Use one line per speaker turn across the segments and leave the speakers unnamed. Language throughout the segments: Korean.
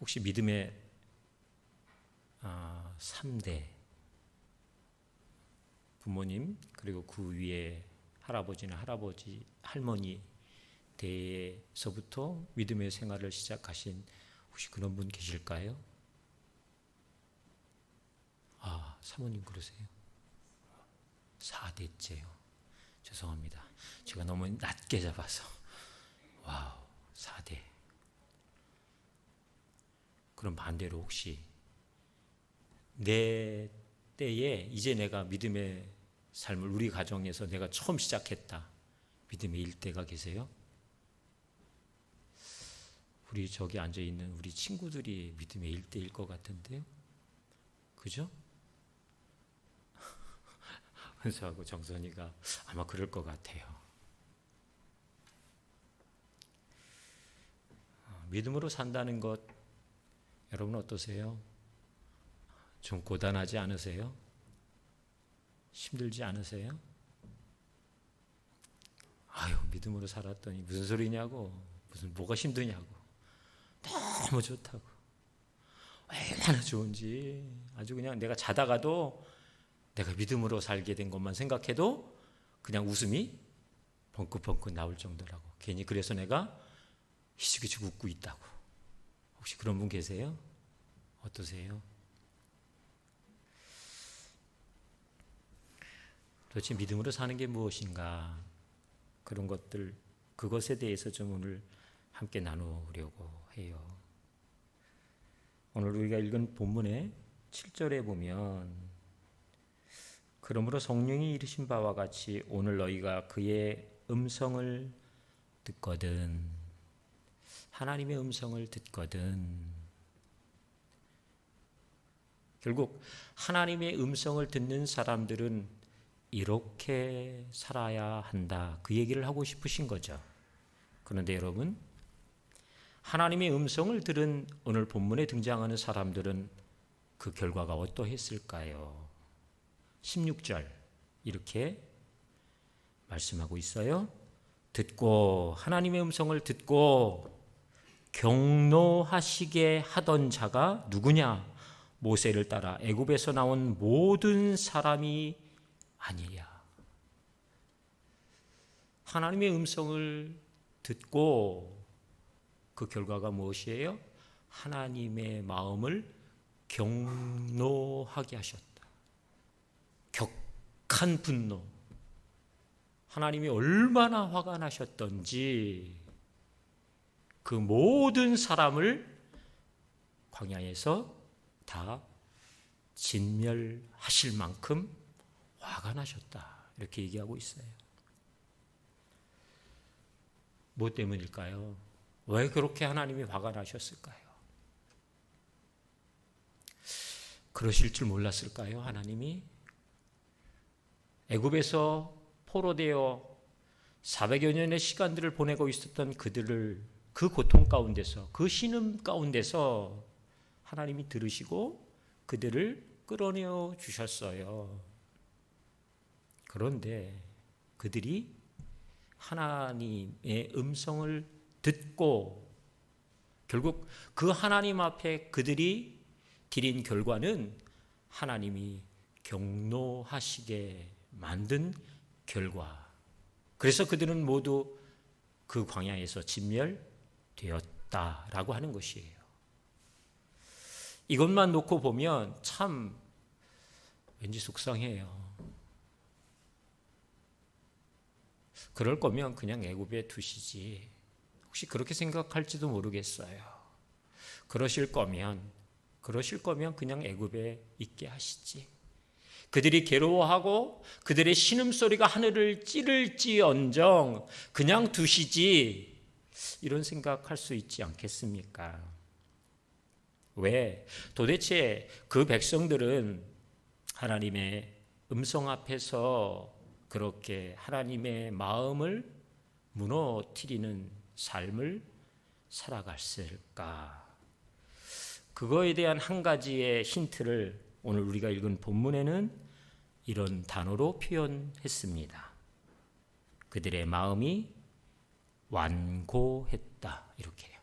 혹시 믿음의 3대 부모님 그리고 그 위에 할아버지나 할아버지, 할머니 대에서부터 믿음의 생활을 시작하신 혹시 그런 분 계실까요? 사모님 그러세요? 4대째요. 죄송합니다. 제가 너무 낮게 잡아서. 와우, 4대. 그럼 반대로 혹시 내 때에 이제 내가 믿음의 삶을 우리 가정에서 내가 처음 시작했다. 믿음의 1대가 계세요? 우리 저기 앉아있는 우리 친구들이 믿음의 1대일 것 같은데요? 그죠? 은수하고 정선이가 아마 그럴 것 같아요. 믿음으로 산다는 것 여러분 어떠세요? 좀 고단하지 않으세요? 힘들지 않으세요? 믿음으로 살았더니 무슨 소리냐고, 뭐가 힘드냐고, 너무 좋다고, 얼마나 좋은지 아주 그냥 내가 자다가도 내가 믿음으로 살게 된 것만 생각해도 그냥 웃음이 벙긋벙긋 나올 정도라고. 괜히 그래서 내가 희죽희죽 웃고 있다고. 혹시 그런 분 계세요? 어떠세요? 도대체 믿음으로 사는 게 무엇인가? 그런 것들, 그것에 대해서 좀 오늘 함께 나누려고 해요. 오늘 우리가 읽은 본문의 7절에 보면 그러므로 성령이 이르신 바와 같이 오늘 너희가 그의 음성을 듣거든, 하나님의 음성을 듣거든. 결국 하나님의 음성을 듣는 사람들은 이렇게 살아야 한다, 그 얘기를 하고 싶으신 거죠. 그런데 여러분, 하나님의 음성을 들은 오늘 본문에 등장하는 사람들은 그 결과가 어떠했을까요? 16절 이렇게 말씀하고 있어요. 듣고, 하나님의 음성을 듣고 경노하시게 하던 자가 누구냐? 모세를 따라 애굽에서 나온 모든 사람이 아니냐. 하나님의 음성을 듣고 그 결과가 무엇이에요? 하나님의 마음을 경노하게 하셨다. 격한 분노. 하나님이 얼마나 화가 나셨던지 그 모든 사람을 광야에서 다 진멸하실 만큼 화가 나셨다. 이렇게 얘기하고 있어요. 뭐 때문일까요? 왜 그렇게 하나님이 화가 나셨을까요? 그러실 줄 몰랐을까요? 하나님이 애굽에서 포로되어 400여 년의 시간들을 보내고 있었던 그들을 그 고통 가운데서, 그 신음 가운데서 하나님이 들으시고 그들을 끌어내어 주셨어요. 그런데 그들이 하나님의 음성을 듣고 결국 그 하나님 앞에 그들이 드린 결과는 하나님이 경노하시게 만든 결과. 그래서 그들은 모두 그 광야에서 진멸되었다라고 하는 것이에요. 이것만 놓고 보면 참 왠지 속상해요. 그럴 거면 그냥 애굽에 두시지. 혹시 그렇게 생각할지도 모르겠어요. 그러실 거면 그냥 애굽에 있게 하시지. 그들이 괴로워하고 그들의 신음소리가 하늘을 찌를지언정 그냥 두시지. 이런 생각할 수 있지 않겠습니까? 왜? 도대체 그 백성들은 하나님의 음성 앞에서 그렇게 하나님의 마음을 무너뜨리는 삶을 살아갔을까? 그거에 대한 한 가지의 힌트를 오늘 우리가 읽은 본문에는 이런 단어로 표현했습니다. 그들의 마음이 완고했다. 이렇게요.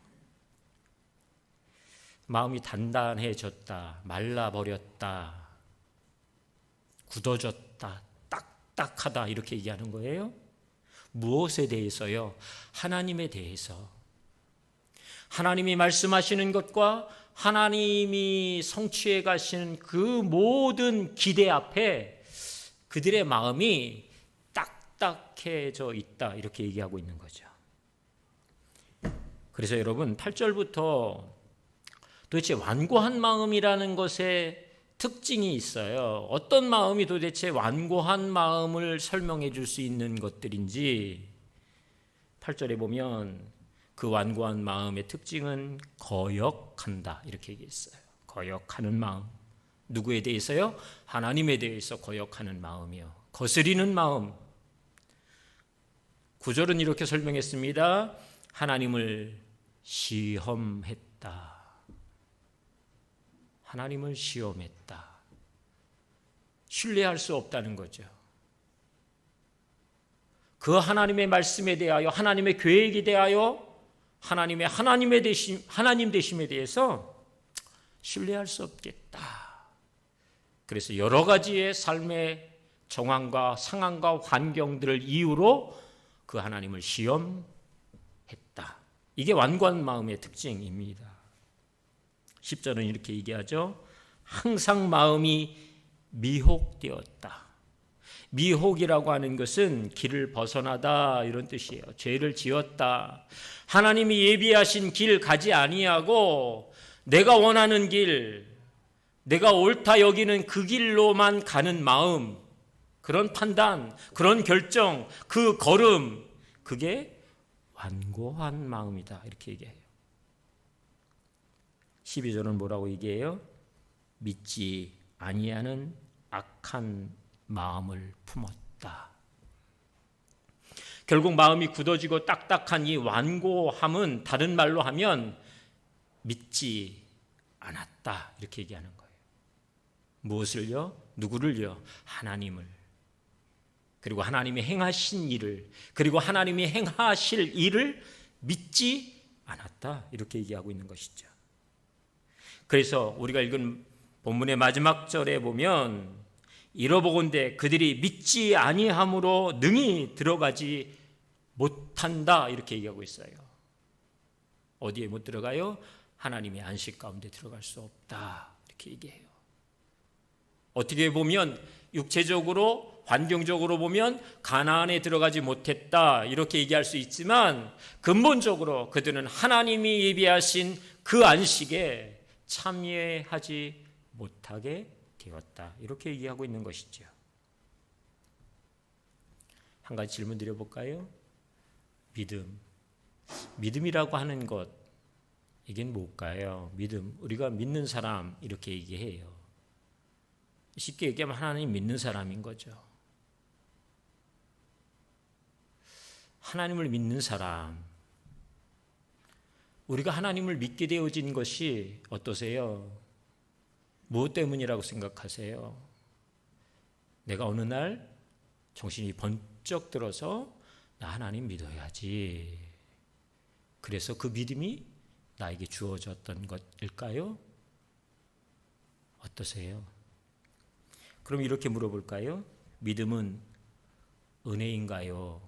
마음이 단단해졌다, 말라버렸다, 굳어졌다, 딱딱하다 이렇게 얘기하는 거예요. 무엇에 대해서요? 하나님에 대해서. 하나님이 말씀하시는 것과 하나님이 성취해 가시는 그 모든 기대 앞에 그들의 마음이 딱딱해져 있다 이렇게 얘기하고 있는 거죠. 그래서 여러분 8절부터 도대체 완고한 마음이라는 것에 특징이 있어요. 어떤 마음이 도대체 완고한 마음을 설명해 줄 수 있는 것들인지 8절에 보면 그 완고한 마음의 특징은 거역한다 이렇게 얘기했어요. 거역하는 마음. 누구에 대해서요? 하나님에 대해서 거역하는 마음이요. 거스리는 마음. 9절은 이렇게 설명했습니다. 하나님을 시험했다. 하나님을 시험했다. 신뢰할 수 없다는 거죠. 그 하나님의 말씀에 대하여, 하나님의 계획에 대하여, 하나님 되심에 대해서 신뢰할 수 없겠다. 그래서 여러 가지의 삶의 정황과 상황과 환경들을 이유로 그 하나님을 시험했다. 이게 완고한 마음의 특징입니다. 10절은 이렇게 얘기하죠. 항상 마음이 미혹되었다. 미혹이라고 하는 것은 길을 벗어나다 이런 뜻이에요. 죄를 지었다. 하나님이 예비하신 길 가지 아니하고 내가 원하는 길, 내가 옳다 여기는 그 길로만 가는 마음, 그런 판단, 그런 결정, 그 걸음, 그게 완고한 마음이다 이렇게 얘기해요. 12절은 뭐라고 얘기해요? 믿지 아니하는 악한 마음을 품었다. 결국 마음이 굳어지고 딱딱한 이 완고함은 다른 말로 하면 믿지 않았다 이렇게 얘기하는 거예요. 무엇을요? 누구를요? 하나님을. 그리고 하나님이 행하신 일을, 그리고 하나님이 행하실 일을 믿지 않았다 이렇게 얘기하고 있는 것이죠. 그래서 우리가 읽은 본문의 마지막 절에 보면 이러보건대 그들이 믿지 아니함으로 능히 들어가지 못한다 이렇게 얘기하고 있어요. 어디에 못 들어가요? 하나님의 안식 가운데 들어갈 수 없다 이렇게 얘기해요. 어떻게 보면 육체적으로 환경적으로 보면 가나안에 들어가지 못했다 이렇게 얘기할 수 있지만 근본적으로 그들은 하나님이 예비하신 그 안식에 참여하지 못하게 되었다 이렇게 얘기하고 있는 것이죠. 한 가지 질문 드려볼까요? 믿음이라고 하는 것, 이게 뭘까요? 믿음, 우리가 믿는 사람 이렇게 얘기해요. 쉽게 얘기하면 하나님 믿는 사람인 거죠. 하나님을 믿는 사람, 우리가 하나님을 믿게 되어진 것이 어떠세요? 무엇 때문이라고 생각하세요? 내가 어느 날 정신이 번쩍 들어서 나 하나님 믿어야지. 그래서 그 믿음이 나에게 주어졌던 것일까요? 어떠세요? 그럼 이렇게 물어볼까요? 믿음은 은혜인가요?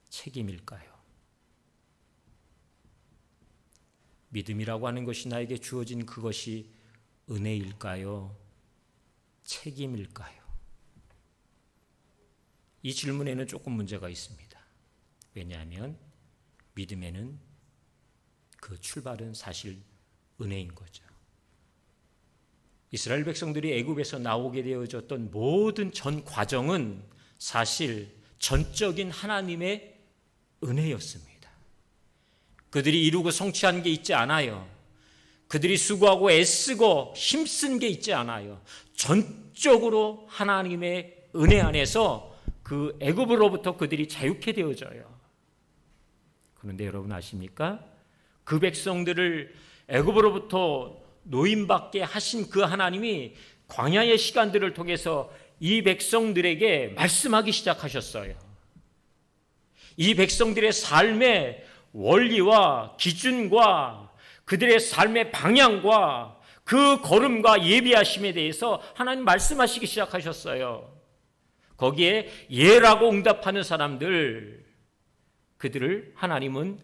책임일까요? 믿음이라고 하는 것이 나에게 주어진 그것이 은혜일까요? 책임일까요? 이 질문에는 조금 문제가 있습니다. 왜냐하면 믿음에는 그 출발은 사실 은혜인 거죠. 이스라엘 백성들이 애굽에서 나오게 되어졌던 모든 전 과정은 사실 전적인 하나님의 은혜였습니다. 그들이 이루고 성취한 게 있지 않아요. 그들이 수고하고 애쓰고 힘쓴 게 있지 않아요. 전적으로 하나님의 은혜 안에서 그 애굽으로부터 그들이 자유케 되어져요. 그런데 여러분 아십니까? 그 백성들을 애굽으로부터 노임받게 하신 그 하나님이 광야의 시간들을 통해서 이 백성들에게 말씀하기 시작하셨어요. 이 백성들의 삶의 원리와 기준과 그들의 삶의 방향과 그 걸음과 예비하심에 대해서 하나님 말씀하시기 시작하셨어요. 거기에 예라고 응답하는 사람들, 그들을 하나님은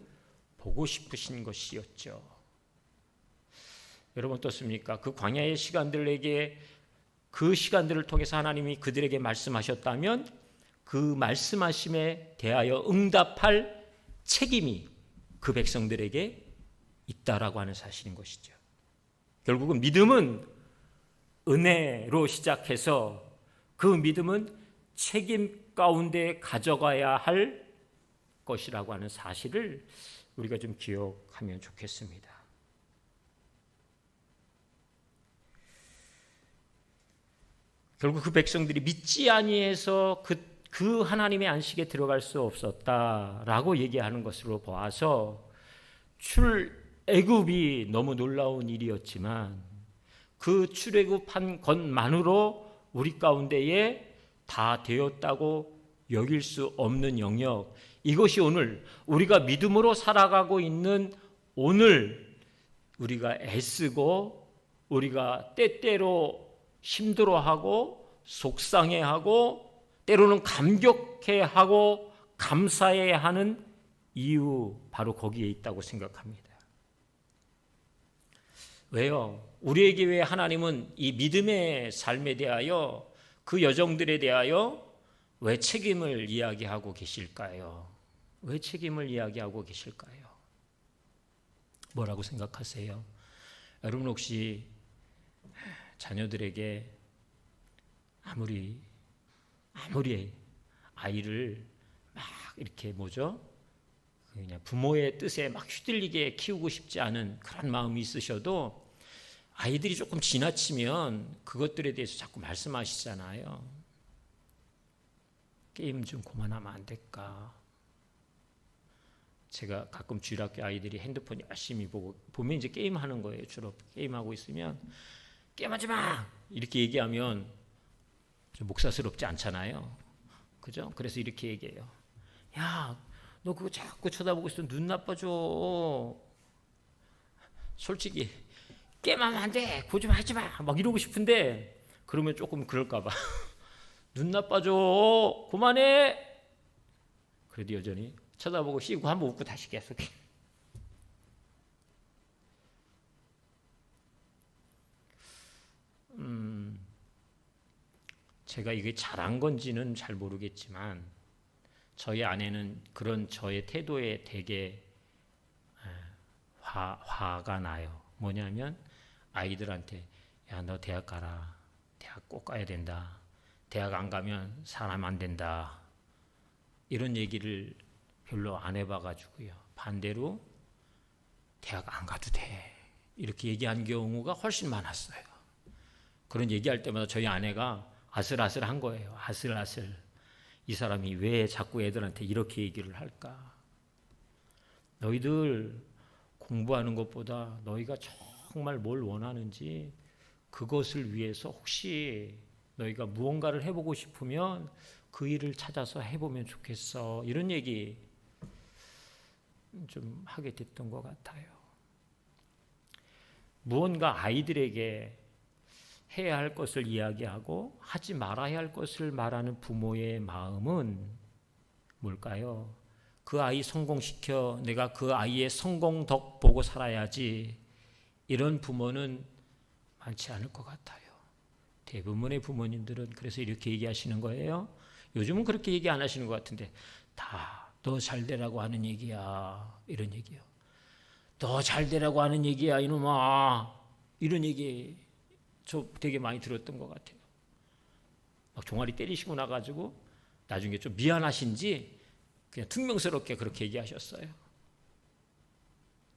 보고 싶으신 것이었죠. 여러분 어떻습니까? 그 광야의 시간들에게 그 시간들을 통해서 하나님이 그들에게 말씀하셨다면 그 말씀하심에 대하여 응답할 책임이 그 백성들에게 있다라고 하는 사실인 것이죠. 결국은 믿음은 은혜로 시작해서 그 믿음은 책임 가운데 가져가야 할 것이라고 하는 사실을 우리가 좀 기억하면 좋겠습니다. 결국 그 백성들이 믿지 아니해서 그 하나님의 안식에 들어갈 수 없었다라고 얘기하는 것으로 보아서 출애굽이 너무 놀라운 일이었지만 그 출애굽한 것만으로 우리 가운데에 다 되었다고 여길 수 없는 영역, 이것이 오늘 우리가 믿음으로 살아가고 있는 오늘 우리가 애쓰고 우리가 때때로 힘들어하고 속상해하고 때로는 감격해하고 감사해야 하는 이유, 바로 거기에 있다고 생각합니다. 왜요? 우리에게 왜 하나님은 이 믿음의 삶에 대하여 그 여정들에 대하여 왜 책임을 이야기하고 계실까요? 왜 책임을 이야기하고 계실까요? 뭐라고 생각하세요? 여러분 혹시 자녀들에게 아무리 아이를 막 이렇게 그냥 부모의 뜻에 막 휘둘리게 키우고 싶지 않은 그런 마음이 있으셔도 아이들이 조금 지나치면 그것들에 대해서 자꾸 말씀하시잖아요. 게임 좀 그만하면 안 될까? 제가 가끔 주일학교 아이들이 핸드폰 열심히 보면 이제 게임하는 거예요. 주로 게임하고 있으면 게임하지 마! 이렇게 얘기하면 좀 목사스럽지 않잖아요. 그죠? 그래서 이렇게 얘기해요. 야, 너 그거 자꾸 쳐다보고 있으면 눈 나빠져. 솔직히 게임하면 안 돼. 그거 좀 하지 마. 막 이러고 싶은데 그러면 조금 그럴까 봐. 눈 나빠져. 그만해. 그래도 여전히 쳐다보고 쉬고 한번 웃고 다시 계속. 제가 이게 잘한 건지는 잘 모르겠지만 저희 아내는 그런 저의 태도에 되게 화가 나요. 뭐냐면 아이들한테 야, 너 대학 가라. 대학 꼭 가야 된다. 대학 안 가면 사람 안 된다. 이런 얘기를 별로 안 해봐가지고요. 반대로 대학 안 가도 돼. 이렇게 얘기한 경우가 훨씬 많았어요. 그런 얘기할 때마다 저희 아내가 아슬아슬한 거예요. 아슬아슬. 이 사람이 왜 자꾸 애들한테 이렇게 얘기를 할까? 너희들 공부하는 것보다 너희가 정말 뭘 원하는지 그것을 위해서 혹시 너희가 무언가를 해보고 싶으면 그 일을 찾아서 해보면 좋겠어. 이런 얘기 좀 하게 됐던 것 같아요. 무언가 아이들에게 해야 할 것을 이야기하고 하지 말아야 할 것을 말하는 부모의 마음은 뭘까요? 그 아이 성공시켜 내가 그 아이의 성공 덕 보고 살아야지, 이런 부모는 많지 않을 것 같아요. 대부분의 부모님들은 그래서 이렇게 얘기하시는 거예요. 요즘은 그렇게 얘기 안 하시는 것 같은데 다 너 잘되라고 하는 얘기야. 이런 얘기요. 너 잘되라고 하는 얘기야 이놈아. 이런 얘기 저 되게 많이 들었던 것 같아요. 막 종아리 때리시고 나가지고 나중에 좀 미안하신지 그냥 퉁명스럽게 그렇게 얘기하셨어요.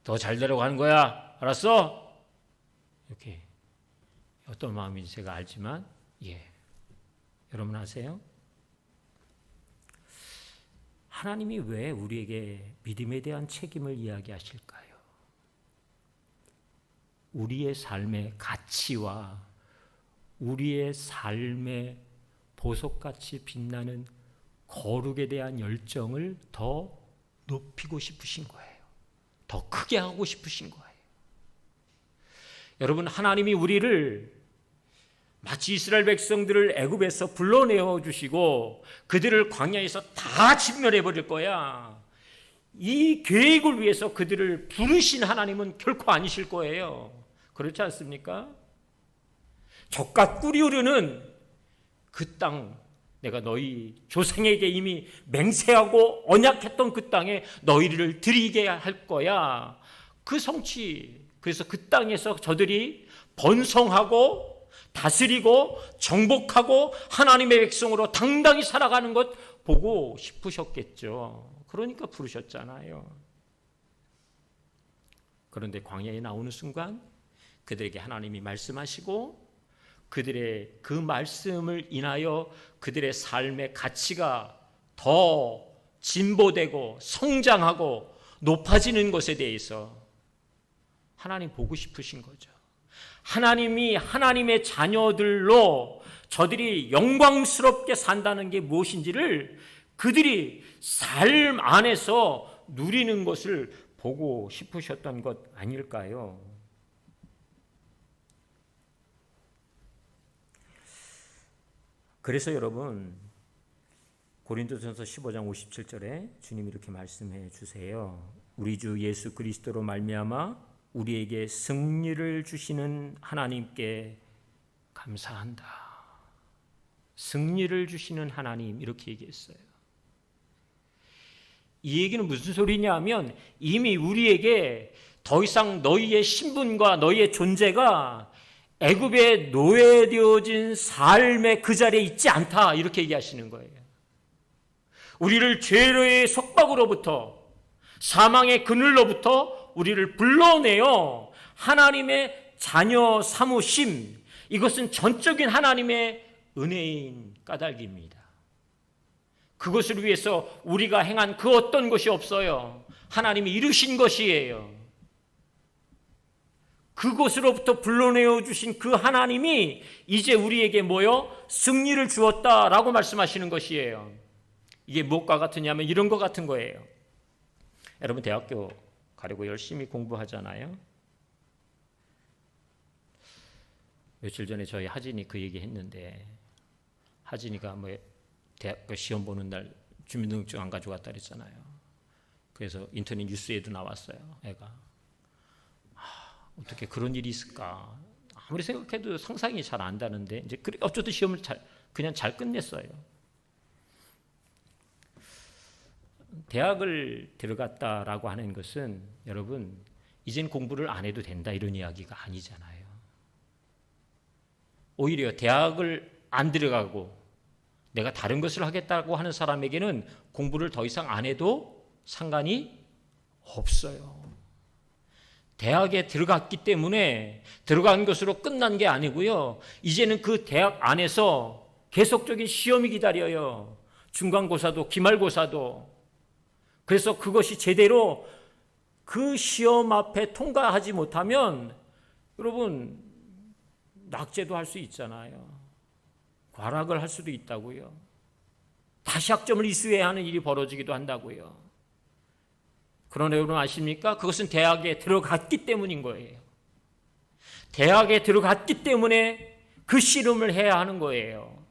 더 잘되라고 하는 거야. 알았어? 이렇게 어떤 마음인지 제가 알지만 여러분 아세요? 하나님이 왜 우리에게 믿음에 대한 책임을 이야기하실까요? 우리의 삶의 가치와 우리의 삶의 보석같이 빛나는 거룩에 대한 열정을 더 높이고 싶으신 거예요. 더 크게 하고 싶으신 거예요. 여러분, 하나님이 우리를 마치 이스라엘 백성들을 애굽에서 불러내어 주시고 그들을 광야에서 다 진멸해 버릴 거야, 이 계획을 위해서 그들을 부르신 하나님은 결코 아니실 거예요. 그렇지 않습니까? 젖과 꿀이 흐르는 그 땅, 내가 너희 조상에게 이미 맹세하고 언약했던 그 땅에 너희를 드리게 할 거야. 그 성취, 그래서 그 땅에서 저들이 번성하고 다스리고 정복하고 하나님의 백성으로 당당히 살아가는 것 보고 싶으셨겠죠. 그러니까 부르셨잖아요. 그런데 광야에 나오는 순간 그들에게 하나님이 말씀하시고 그들의 그 말씀을 인하여 그들의 삶의 가치가 더 진보되고 성장하고 높아지는 것에 대해서 하나님 보고 싶으신 거죠. 하나님이 하나님의 자녀들로 저들이 영광스럽게 산다는 게 무엇인지를 그들이 삶 안에서 누리는 것을 보고 싶으셨던 것 아닐까요? 그래서 여러분, 고린도전서 15장 57절에 주님이 이렇게 말씀해 주세요. 우리 주 예수 그리스도로 말미암아 우리에게 승리를 주시는 하나님께 감사한다. 승리를 주시는 하나님, 이렇게 얘기했어요. 이 얘기는 무슨 소리냐면 이미 우리에게 더 이상 너희의 신분과 너희의 존재가 애굽에 노예되어진 삶의 그 자리에 있지 않다, 이렇게 얘기하시는 거예요. 우리를 죄의 속박으로부터, 사망의 그늘로부터 우리를 불러내어 하나님의 자녀 삼으심, 이것은 전적인 하나님의 은혜인 까닭입니다. 그것을 위해서 우리가 행한 그 어떤 것이 없어요. 하나님이 이루신 것이에요. 그곳으로부터 불러내어 주신 그 하나님이 이제 우리에게 승리를 주었다라고 말씀하시는 것이에요. 이게 무엇과 같으냐면 이런 것 같은 거예요. 여러분, 대학교 가려고 열심히 공부하잖아요. 며칠 전에 저희 하진이 그 얘기 했는데, 하진이가 대학교 시험 보는 날 주민등록증 안 가져갔다 그랬잖아요. 그래서 인터넷 뉴스에도 나왔어요. 애가 어떻게 그런 일이 있을까? 아무리 생각해도 상상이 잘 안 되는데 이제 어쩌든 시험을 그냥 잘 끝냈어요. 대학을 들어갔다라고 하는 것은 여러분, 이젠 공부를 안 해도 된다 이런 이야기가 아니잖아요. 오히려 대학을 안 들어가고 내가 다른 것을 하겠다고 하는 사람에게는 공부를 더 이상 안 해도 상관이 없어요. 대학에 들어갔기 때문에 들어간 것으로 끝난 게 아니고요. 이제는 그 대학 안에서 계속적인 시험이 기다려요. 중간고사도 기말고사도. 그래서 그것이 제대로 그 시험 앞에 통과하지 못하면 여러분, 낙제도 할 수 있잖아요. 과락을 할 수도 있다고요. 다시 학점을 이수해야 하는 일이 벌어지기도 한다고요. 그러나 여러분 아십니까? 그것은 대학에 들어갔기 때문인 거예요. 대학에 들어갔기 때문에 그 씨름을 해야 하는 거예요.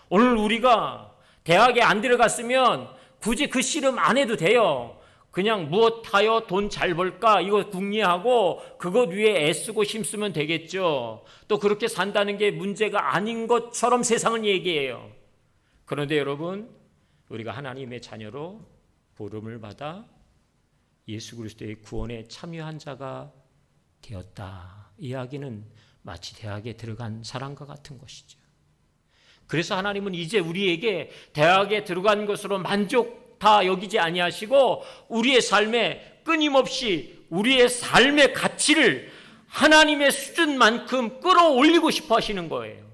오늘 우리가 대학에 안 들어갔으면 굳이 그 씨름 안 해도 돼요. 그냥 무엇하여 돈 잘 벌까 이거 궁리하고 그것 위에 애쓰고 힘쓰면 되겠죠. 또 그렇게 산다는 게 문제가 아닌 것처럼 세상은 얘기해요. 그런데 여러분, 우리가 하나님의 자녀로 부름을 받아 예수 그리스도의 구원에 참여한 자가 되었다. 이 이야기는 마치 대학에 들어간 사람과 같은 것이죠. 그래서 하나님은 이제 우리에게 대학에 들어간 것으로 만족다 여기지 아니하시고 우리의 삶에 끊임없이 우리의 삶의 가치를 하나님의 수준만큼 끌어올리고 싶어 하시는 거예요.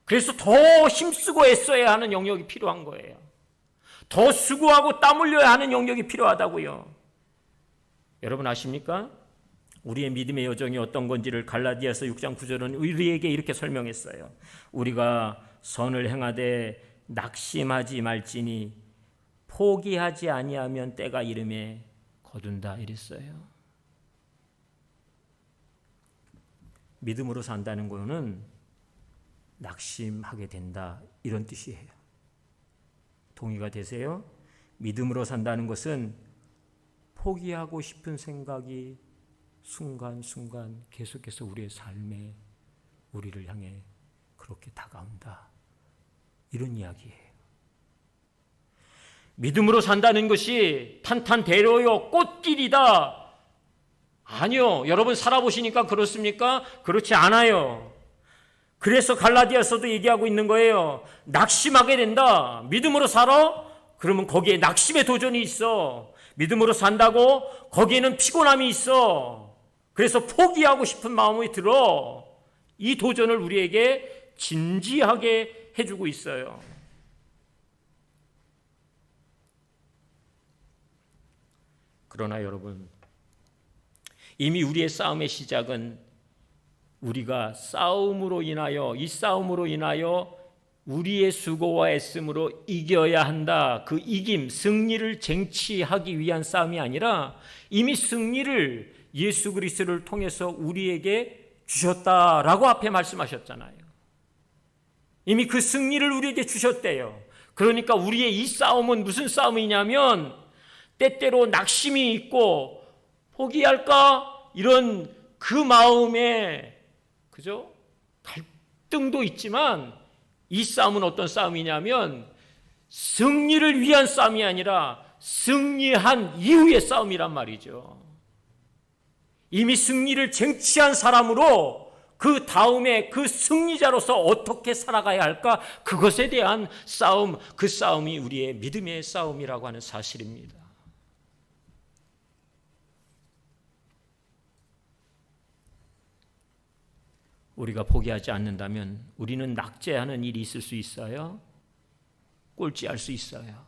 그래서 더 힘쓰고 애써야 하는 영역이 필요한 거예요. 더 수고하고 땀 흘려야 하는 영역이 필요하다고요. 여러분 아십니까? 우리의 믿음의 여정이 어떤 건지를 갈라디아서 6장 9절은 우리에게 이렇게 설명했어요. 우리가 선을 행하되 낙심하지 말지니 포기하지 아니하면 때가 이름에 거둔다 이랬어요. 믿음으로 산다는 거는 낙심하게 된다, 이런 뜻이에요. 동의가 되세요? 믿음으로 산다는 것은 포기하고 싶은 생각이 순간순간 계속해서 우리의 삶에 우리를 향해 그렇게 다가온다, 이런 이야기예요. 믿음으로 산다는 것이 탄탄대로요, 꽃길이다. 아니요. 여러분 살아보시니까 그렇습니까? 그렇지 않아요. 그래서 갈라디아서도 얘기하고 있는 거예요. 낙심하게 된다. 믿음으로 살아? 그러면 거기에 낙심의 도전이 있어. 믿음으로 산다고? 거기에는 피곤함이 있어. 그래서 포기하고 싶은 마음이 들어. 이 도전을 우리에게 진지하게 해주고 있어요. 그러나 여러분, 이미 우리의 싸움의 시작은 우리가 싸움으로 인하여, 이 싸움으로 인하여 우리의 수고와 애씀으로 이겨야 한다. 그 이김, 승리를 쟁취하기 위한 싸움이 아니라 이미 승리를 예수 그리스도를 통해서 우리에게 주셨다라고 앞에 말씀하셨잖아요. 이미 그 승리를 우리에게 주셨대요. 그러니까 우리의 이 싸움은 무슨 싸움이냐면, 때때로 낙심이 있고 포기할까? 이런 그 마음에, 그죠? 갈등도 있지만 이 싸움은 어떤 싸움이냐면 승리를 위한 싸움이 아니라 승리한 이후의 싸움이란 말이죠. 이미 승리를 쟁취한 사람으로 그 다음에 그 승리자로서 어떻게 살아가야 할까? 그것에 대한 싸움, 그 싸움이 우리의 믿음의 싸움이라고 하는 사실입니다. 우리가 포기하지 않는다면 우리는 낙제하는 일이 있을 수 있어요. 꼴찌할 수 있어요.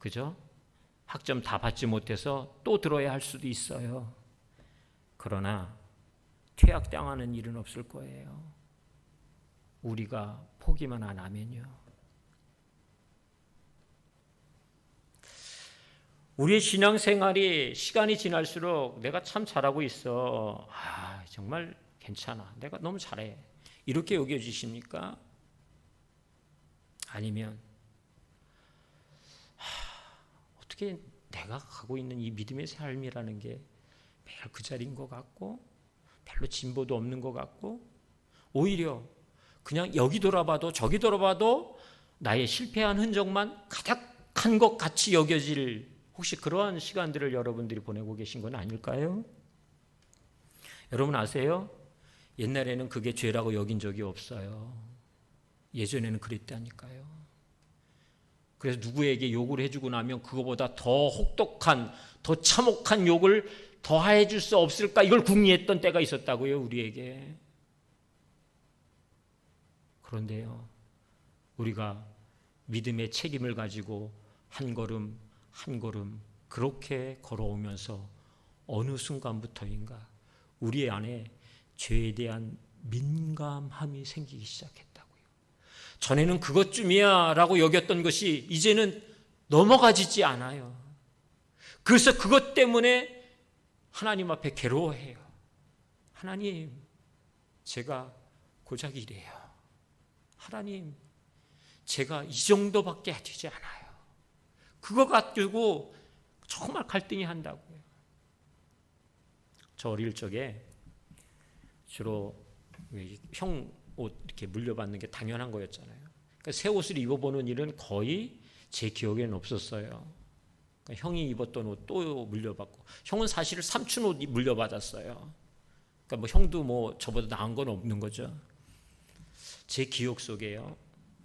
그죠? 학점 다 받지 못해서 또 들어야 할 수도 있어요. 그러나 퇴학당하는 일은 없을 거예요. 우리가 포기만 안 하면요. 우리의 신앙생활이 시간이 지날수록 내가 참 잘하고 있어. 정말 괜찮아. 내가 너무 잘해. 이렇게 여겨지십니까? 아니면 어떻게 내가 가고 있는 이 믿음의 삶이라는 게 매일 그 자리인 것 같고 별로 진보도 없는 것 같고 오히려 그냥 여기 돌아봐도 저기 돌아봐도 나의 실패한 흔적만 가득한 것 같이 여겨질, 혹시 그러한 시간들을 여러분들이 보내고 계신 건 아닐까요? 여러분 아세요? 옛날에는 그게 죄라고 여긴 적이 없어요. 예전에는 그랬다니까요. 그래서 누구에게 욕을 해주고 나면 그거보다 더 혹독한, 더 참혹한 욕을 더해 줄 수 없을까, 이걸 궁리했던 때가 있었다고요, 우리에게. 그런데요, 우리가 믿음의 책임을 가지고 한 걸음 한 걸음 그렇게 걸어오면서 어느 순간부터인가 우리 안에 죄에 대한 민감함이 생기기 시작했다고요. 전에는 그것쯤이야 라고 여겼던 것이 이제는 넘어가지지 않아요. 그래서 그것 때문에 하나님 앞에 괴로워해요. 하나님, 제가 고작 이래요. 하나님, 제가 이 정도밖에 되지 않아요. 그거 가지고 정말 갈등이 한다고요. 저 어릴 적에 주로 형 옷 이렇게 물려받는 게 당연한 거였잖아요. 그러니까 새 옷을 입어보는 일은 거의 제 기억에는 없었어요. 그러니까 형이 입었던 옷 또 물려받고, 형은 사실 삼촌 옷 물려받았어요. 그러니까 뭐 형도 뭐 저보다 나은 건 없는 거죠. 제 기억 속에요.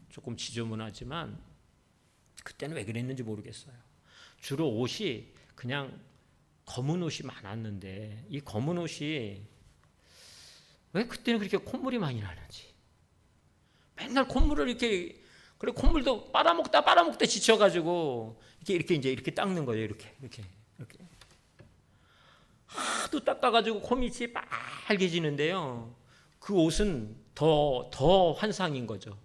조금 지저분하지만 그때는 왜 그랬는지 모르겠어요. 주로 옷이 그냥 검은 옷이 많았는데 이 검은 옷이 왜 그때는 그렇게 콧물이 많이 나는지, 맨날 콧물을 이렇게, 그래 콧물도 빨아먹다 지쳐가지고 이렇게 닦는 거예요. 이렇게 하도 닦아가지고 코밑이 빨개지는데요. 그 옷은 더 환상인 거죠.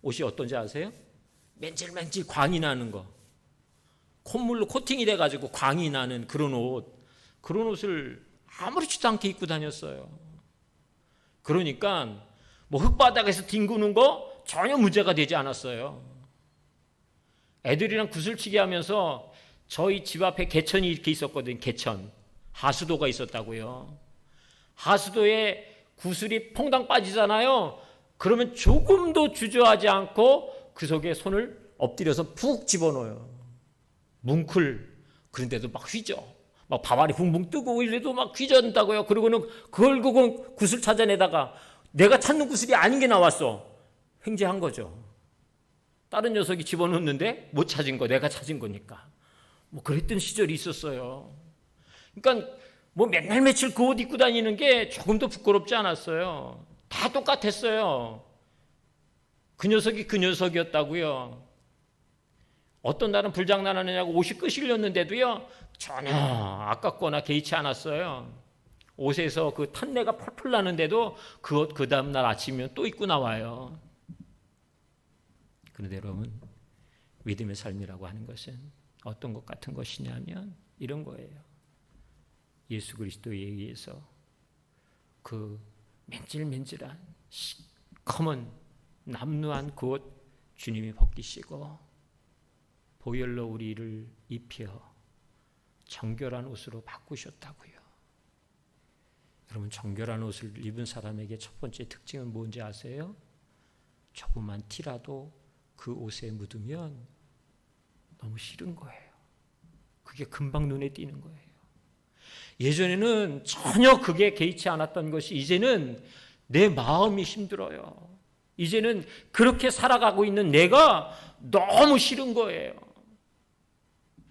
옷이 어떤지 아세요? 맨질맨질 광이 나는 거, 콧물로 코팅이 돼가지고 광이 나는 그런 옷을 아무렇지도 않게 입고 다녔어요. 그러니까 뭐 흙바닥에서 뒹구는 거 전혀 문제가 되지 않았어요. 애들이랑 구슬치기 하면서 저희 집 앞에 개천이 이렇게 있었거든요. 개천. 하수도가 있었다고요. 하수도에 구슬이 퐁당 빠지잖아요. 그러면 조금도 주저하지 않고 그 속에 손을 엎드려서 푹 집어넣어요. 뭉클. 그런데도 막 휘져. 막 밥알이 붕붕 뜨고 이래도 막 휘저는다고요. 그리고는 그걸 구슬 찾아내다가 내가 찾는 구슬이 아닌 게 나왔어. 횡재한 거죠. 다른 녀석이 집어넣는데 못 찾은 거 내가 찾은 거니까. 뭐 그랬던 시절이 있었어요. 그러니까 뭐 맨날 며칠 그 옷 입고 다니는 게 조금도 부끄럽지 않았어요. 다 똑같았어요. 그 녀석이 그 녀석이었다고요. 어떤 날은 불장난하느냐고 옷이 끝이 흘렸는데도요 전혀 아깝거나 개의치 않았어요. 옷에서 그 탄내가 펄펄 나는데도 그 옷 그 다음날 아침이면 또 입고 나와요. 그런데 여러분, 믿음의 삶이라고 하는 것은 어떤 것 같은 것이냐면 이런 거예요. 예수 그리스도에 의해서 그 맨질맨질한 시커먼 남루한 그 옷 주님이 벗기시고 보혈로 우리를 입혀 정결한 옷으로 바꾸셨다고요. 여러분, 정결한 옷을 입은 사람에게 첫 번째 특징은 뭔지 아세요? 조그만 티라도 그 옷에 묻으면 너무 싫은 거예요. 그게 금방 눈에 띄는 거예요. 예전에는 전혀 그게 개의치 않았던 것이 이제는 내 마음이 힘들어요. 이제는 그렇게 살아가고 있는 내가 너무 싫은 거예요.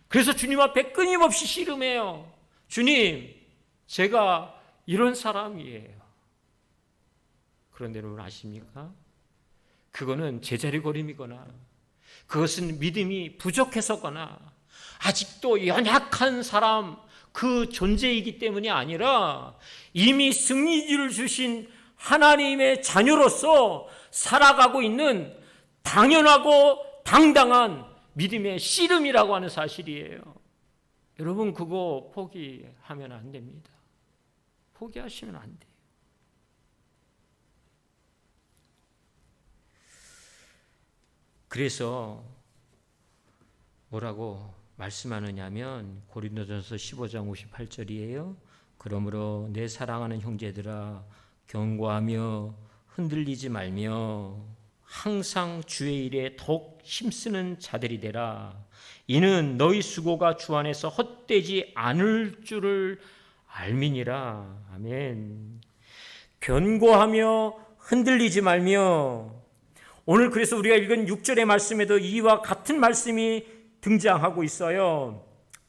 그래서 주님 앞에 끊임없이 씨름해요. 주님, 제가 이런 사람이에요. 그런데 여러분 아십니까? 그거는 제자리걸음이거나 그것은 믿음이 부족해서거나 아직도 연약한 사람 그 존재이기 때문이 아니라 이미 승리를 주신 하나님의 자녀로서 살아가고 있는 당연하고 당당한 믿음의 씨름이라고 하는 사실이에요. 여러분, 그거 포기하면 안 됩니다. 포기하시면 안 돼요. 그래서 뭐라고 말씀하느냐면 고린도전서 15장 58절이에요. 그러므로 내 사랑하는 형제들아 견고하며 흔들리지 말며 항상 주의 일에 더욱 힘쓰는 자들이 되라. 이는 너희 수고가 주 안에서 헛되지 않을 줄을 알미니라. 아멘. 견고하며 흔들리지 말며, 오늘 그래서 우리가 읽은 6절의 말씀에도 이와 같은 말씀이 등장하고 있어요.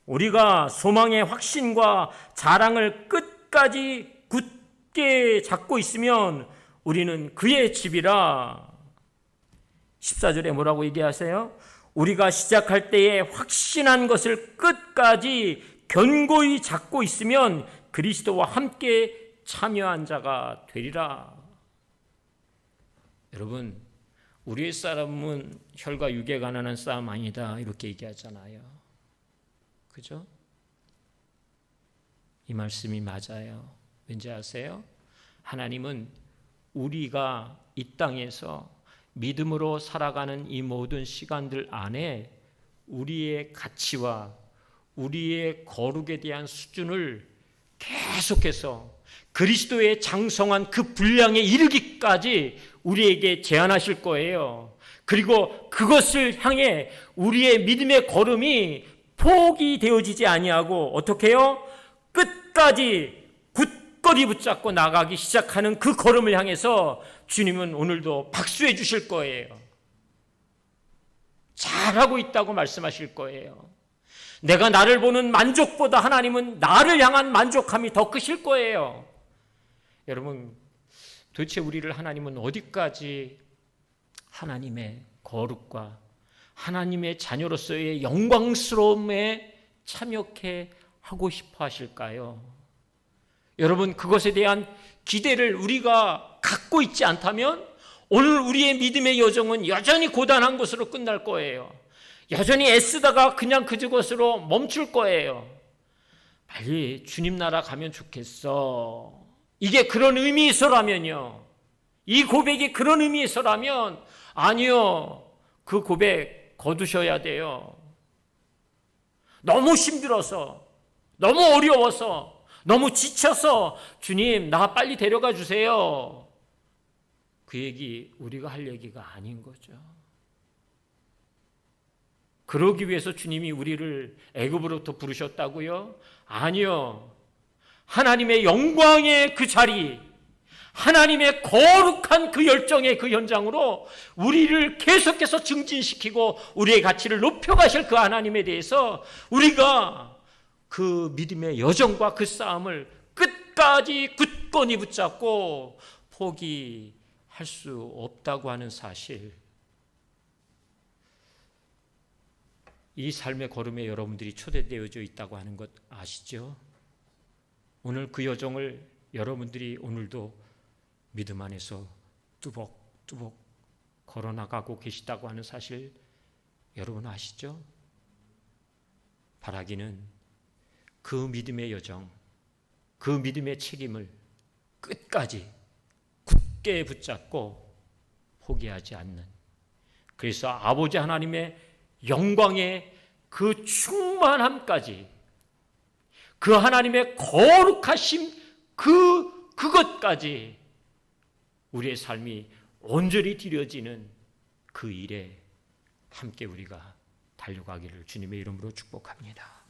우리가 소망의 확신과 자랑을 끝까지 굳게 잡고 있으면 우리는 그의 집이라. 14절에 뭐라고 얘기하세요? 우리가 시작할 때에 확신한 것을 끝까지 견고히 잡고 있으면 그리스도와 함께 참여한 자가 되리라. 여러분, 우리의 싸움은 혈과 육에 관한 싸움 아니다 이렇게 얘기하잖아요. 그죠? 이 말씀이 맞아요. 왠지 아세요? 하나님은 우리가 이 땅에서 믿음으로 살아가는 이 모든 시간들 안에 우리의 가치와 우리의 거룩에 대한 수준을 계속해서 그리스도의 장성한 그 분량에 이르기까지 우리에게 제안하실 거예요. 그리고 그것을 향해 우리의 믿음의 걸음이 포기되어지지 아니하고 어떻게 해요? 끝까지 굳건히 붙잡고 나가기 시작하는 그 걸음을 향해서 주님은 오늘도 박수해 주실 거예요. 잘하고 있다고 말씀하실 거예요. 내가 나를 보는 만족보다 하나님은 나를 향한 만족함이 더 크실 거예요. 여러분, 도대체 우리를 하나님은 어디까지 하나님의 거룩과 하나님의 자녀로서의 영광스러움에 참여케 하고 싶어 하실까요? 여러분, 그것에 대한 기대를 우리가 갖고 있지 않다면 오늘 우리의 믿음의 여정은 여전히 고단한 것으로 끝날 거예요. 여전히 애쓰다가 그냥 그것으로 멈출 거예요. 빨리 주님 나라 가면 좋겠어. 이게 그런 의미에서라면요. 이 고백이 그런 의미에서라면 아니요. 그 고백 거두셔야 돼요. 너무 힘들어서, 너무 어려워서, 너무 지쳐서 주님 나 빨리 데려가 주세요. 그 얘기 우리가 할 얘기가 아닌 거죠. 그러기 위해서 주님이 우리를 애굽으로부터 부르셨다고요? 아니요. 하나님의 영광의 그 자리, 하나님의 거룩한 그 열정의 그 현장으로 우리를 계속해서 증진시키고 우리의 가치를 높여가실 그 하나님에 대해서 우리가 그 믿음의 여정과 그 싸움을 끝까지 굳건히 붙잡고 포기할 수 없다고 하는 사실, 이 삶의 걸음에 여러분들이 초대되어져 있다고 하는 것 아시죠? 오늘 그 여정을 여러분들이 오늘도 믿음 안에서 뚜벅뚜벅 걸어나가고 계시다고 하는 사실 여러분 아시죠? 바라기는 그 믿음의 여정, 그 믿음의 책임을 끝까지 굳게 붙잡고 포기하지 않는, 그래서 아버지 하나님의 영광의 그 충만함까지, 그 하나님의 거룩하심 그것까지 우리의 삶이 온전히 드려지는 그 일에 함께 우리가 달려가기를 주님의 이름으로 축복합니다.